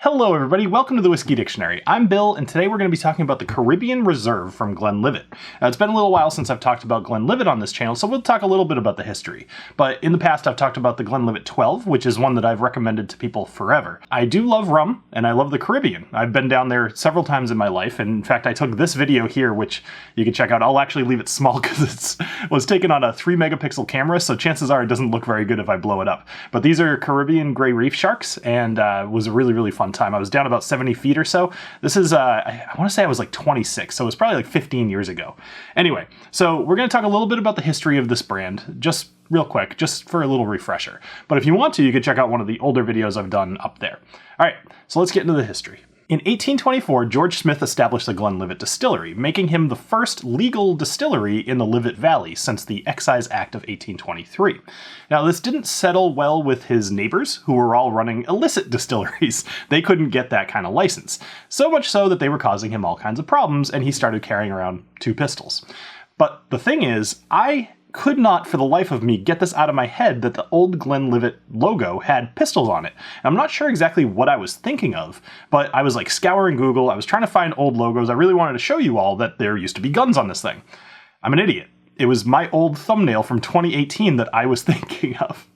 Hello everybody, welcome to the Whiskey Dictionary. I'm Bill, and today we're going to be talking about the Caribbean Reserve from Glenlivet. Now, it's been a little while since I've talked about Glenlivet on this channel, so we'll talk a little bit about the history. But in the past, I've talked about the Glenlivet 12, which is one that I've recommended to people forever. I do love rum, and I love the Caribbean. I've been down there several times in my life, and in fact, I took this video here, which you can check out. I'll actually leave it small because it was taken on a 3 megapixel camera, so chances are it doesn't look very good if I blow it up. But these are Caribbean gray reef sharks, and it was a really, really fun time. I was down about 70 feet or so. This is, I want to say I was like 26, so it was probably like 15 years ago. Anyway, so we're going to talk a little bit about the history of this brand, just real quick, just for a little refresher. But if you want to, you can check out one of the older videos I've done up there. All right, so let's get into the history. In 1824, George Smith established the Glenlivet Distillery, making him the first legal distillery in the Livet Valley since the Excise Act of 1823. Now, this didn't settle well with his neighbors, who were all running illicit distilleries. They couldn't get that kind of license. So much so that they were causing him all kinds of problems, and he started carrying around 2 pistols. But the thing is, I could not for the life of me get this out of my head that the old Glenlivet logo had pistols on it. I'm not sure exactly what I was thinking of, but I was like scouring Google, I was trying to find old logos. I really wanted to show you all that there used to be guns on this thing. I'm an idiot. It was my old thumbnail from 2018 that I was thinking of.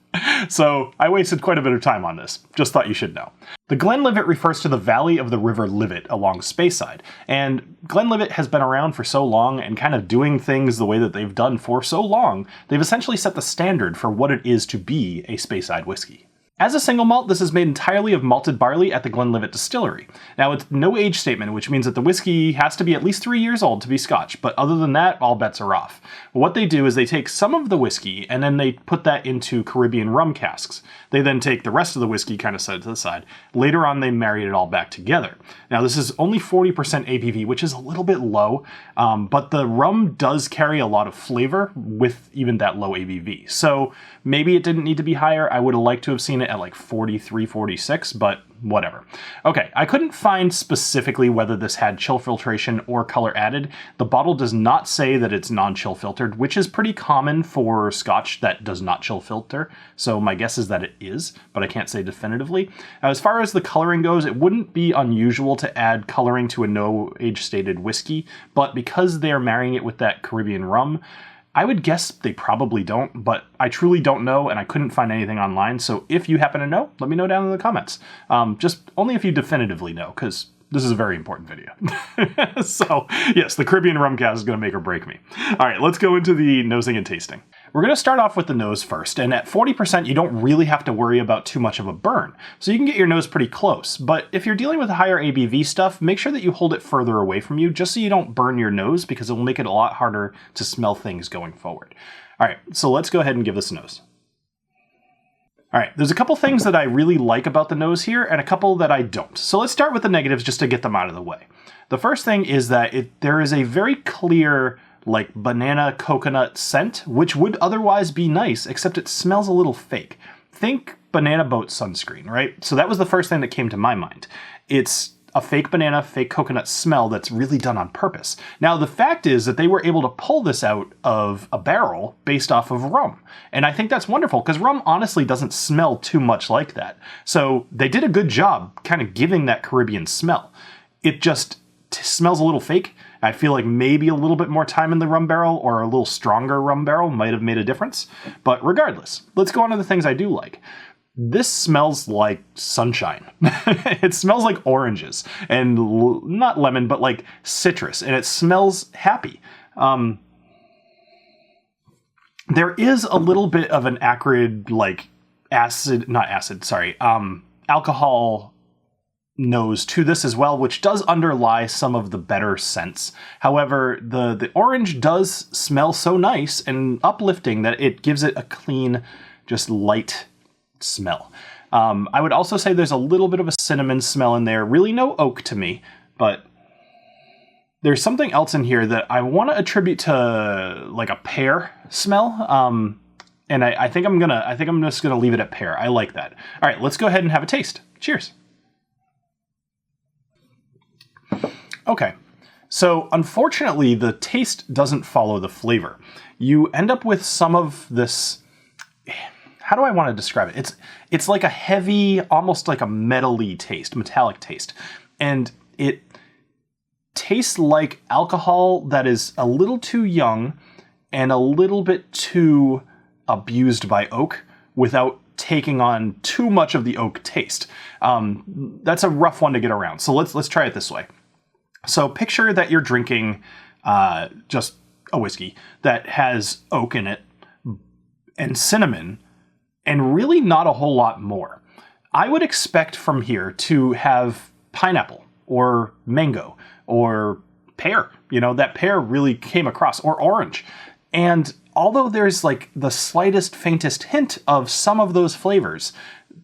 So I wasted quite a bit of time on this. Just thought you should know. The Glenlivet refers to the valley of the River Livet along Speyside, and Glenlivet has been around for so long and kind of doing things the way that they've done for so long, they've essentially set the standard for what it is to be a Speyside whiskey. As a single malt, this is made entirely of malted barley at the Glenlivet Distillery. Now, it's no age statement, which means that the whiskey has to be at least 3 years old to be Scotch, but other than that, all bets are off. What they do is they take some of the whiskey and then they put that into Caribbean rum casks. They then take the rest of the whiskey kind of set to the side. Later on, they marry it all back together. Now, this is only 40% ABV, which is a little bit low, but the rum does carry a lot of flavor with even that low ABV. So maybe it didn't need to be higher. I would have liked to have seen it at like 43, 46, but whatever. Okay, I couldn't find specifically whether this had chill filtration or color added. The bottle does not say that it's non-chill filtered, which is pretty common for Scotch that does not chill filter, so my guess is that it is, but I can't say definitively. Now, as far as the coloring goes, it wouldn't be unusual to add coloring to a no age stated whiskey, but because they're marrying it with that Caribbean rum, I would guess they probably don't, but I truly don't know, and I couldn't find anything online, so if you happen to know, let me know down in the comments. Just only if you definitively know, because this is a very important video. So, yes, the Caribbean rum cast is going to make or break me. All right, let's go into the nosing and tasting. We're going to start off with the nose first, and at 40%, you don't really have to worry about too much of a burn. So you can get your nose pretty close, but if you're dealing with higher ABV stuff, make sure that you hold it further away from you, just so you don't burn your nose, because it will make it a lot harder to smell things going forward. All right, so let's go ahead and give this a nose. All right, there's a couple things that I really like about the nose here, and a couple that I don't. So let's start with the negatives just to get them out of the way. The first thing is that there is a very clear like banana coconut scent, which would otherwise be nice, except it smells a little fake. Think banana boat sunscreen, right? So that was the first thing that came to my mind. It's a fake banana, fake coconut smell that's really done on purpose. Now, the fact is that they were able to pull this out of a barrel based off of rum. And I think that's wonderful, because rum honestly doesn't smell too much like that. So they did a good job kind of giving that Caribbean smell. It just smells a little fake. I feel like maybe a little bit more time in the rum barrel or a little stronger rum barrel might have made a difference. But regardless, let's go on to the things I do like. This smells like sunshine. It smells like oranges and not lemon, but like citrus, and it smells happy. There is a little bit of an acrid, like alcohol nose to this as well, which does underlie some of the better scents. However, the orange does smell so nice and uplifting that it gives it a clean, just light smell. I would also say there's a little bit of a cinnamon smell in there. Really no oak to me, but there's something else in here that I want to attribute to like a pear smell. And I think I'm just gonna leave it at pear. I like that. All right, let's go ahead and have a taste. Cheers. Okay, so unfortunately, the taste doesn't follow the flavor. You end up with some of this, how do I want to describe it? It's like a heavy, almost like a metal-y taste, metallic taste. And it tastes like alcohol that is a little too young and a little bit too abused by oak without taking on too much of the oak taste. That's a rough one to get around. So let's try it this way. So picture that you're drinking just a whiskey that has oak in it and cinnamon and really not a whole lot more. I would expect from here to have pineapple or mango or pear. You know, that pear really came across, or orange. And although there's like the slightest, faintest hint of some of those flavors,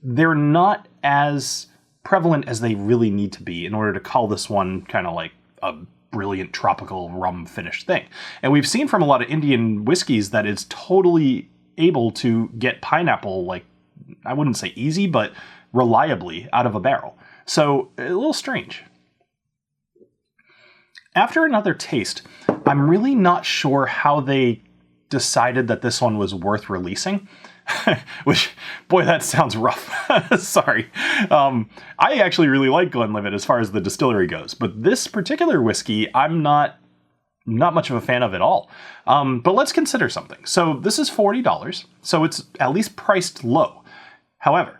they're not as prevalent as they really need to be in order to call this one kind of like a brilliant tropical rum finished thing. And we've seen from a lot of Indian whiskeys that it's totally able to get pineapple, like, I wouldn't say easy, but reliably out of a barrel. So a little strange. After another taste, I'm really not sure how they decided that this one was worth releasing. Which, boy, that sounds rough. Sorry. I actually really like Glenlivet as far as the distillery goes, but this particular whiskey, I'm not much of a fan of at all. But let's consider something. So this is $40, so it's at least priced low. However,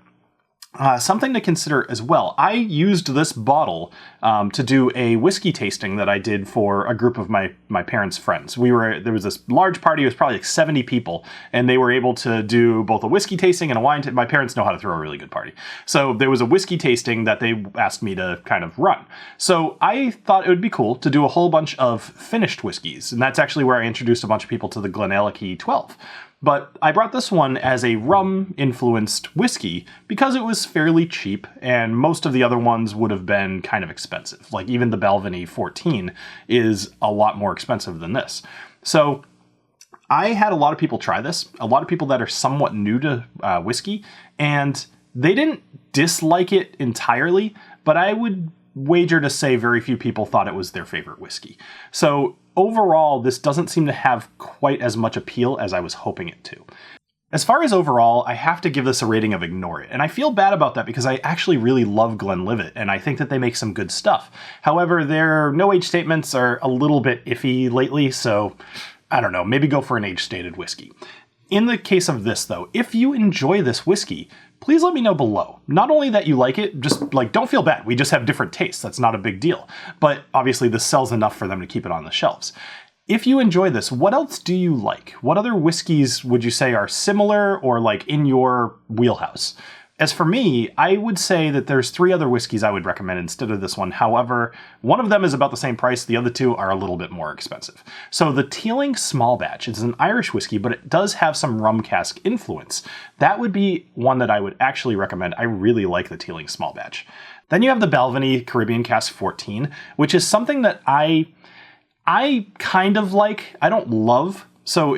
something to consider as well. I used this bottle to do a whiskey tasting that I did for a group of my parents' friends. There was this large party. It was probably like 70 people, and they were able to do both a whiskey tasting and a wine. My parents know how to throw a really good party. So there was a whiskey tasting that they asked me to kind of run. So I thought it would be cool to do a whole bunch of finished whiskeys, and that's actually where I introduced a bunch of people to the Glenlivet 12. But I brought this one as a rum-influenced whiskey because it was fairly cheap, and most of the other ones would have been kind of expensive. Like even the Balvenie 14 is a lot more expensive than this. So I had a lot of people try this, a lot of people that are somewhat new to whiskey, and they didn't dislike it entirely, but I would wager to say very few people thought it was their favorite whiskey. So overall, this doesn't seem to have quite as much appeal as I was hoping it to. As far as overall, I have to give this a rating of ignore it. And I feel bad about that because I actually really love Glenlivet, and I think that they make some good stuff. However, their no age statements are a little bit iffy lately, so I don't know, maybe go for an age-stated whiskey. In the case of this, though, if you enjoy this whiskey, please let me know below. Not only that you like it, just like, don't feel bad. We just have different tastes. That's not a big deal. But obviously this sells enough for them to keep it on the shelves. If you enjoy this, what else do you like? What other whiskeys would you say are similar or like in your wheelhouse? As for me, I would say that there's 3 other whiskeys I would recommend instead of this one. However, one of them is about the same price. The other 2 are a little bit more expensive. So the Teeling Small Batch is an Irish whiskey, but it does have some rum cask influence. That would be one that I would actually recommend. I really like the Teeling Small Batch. Then you have the Balvenie Caribbean Cask 14, which is something that I kind of like. I don't love. So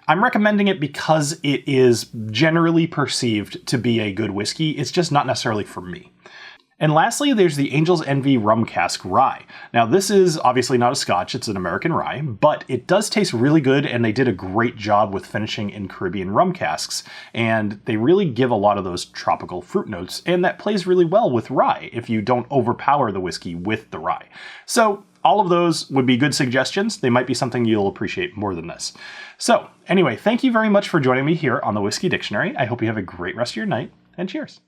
I'm recommending it because it is generally perceived to be a good whiskey. It's just not necessarily for me. And lastly, there's the Angel's Envy Rum Cask Rye. Now, this is obviously not a Scotch, it's an American rye, but it does taste really good, and they did a great job with finishing in Caribbean rum casks, and they really give a lot of those tropical fruit notes, and that plays really well with rye if you don't overpower the whiskey with the rye. So all of those would be good suggestions. They might be something you'll appreciate more than this. So anyway, thank you very much for joining me here on the Whiskey Dictionary. I hope you have a great rest of your night, and cheers.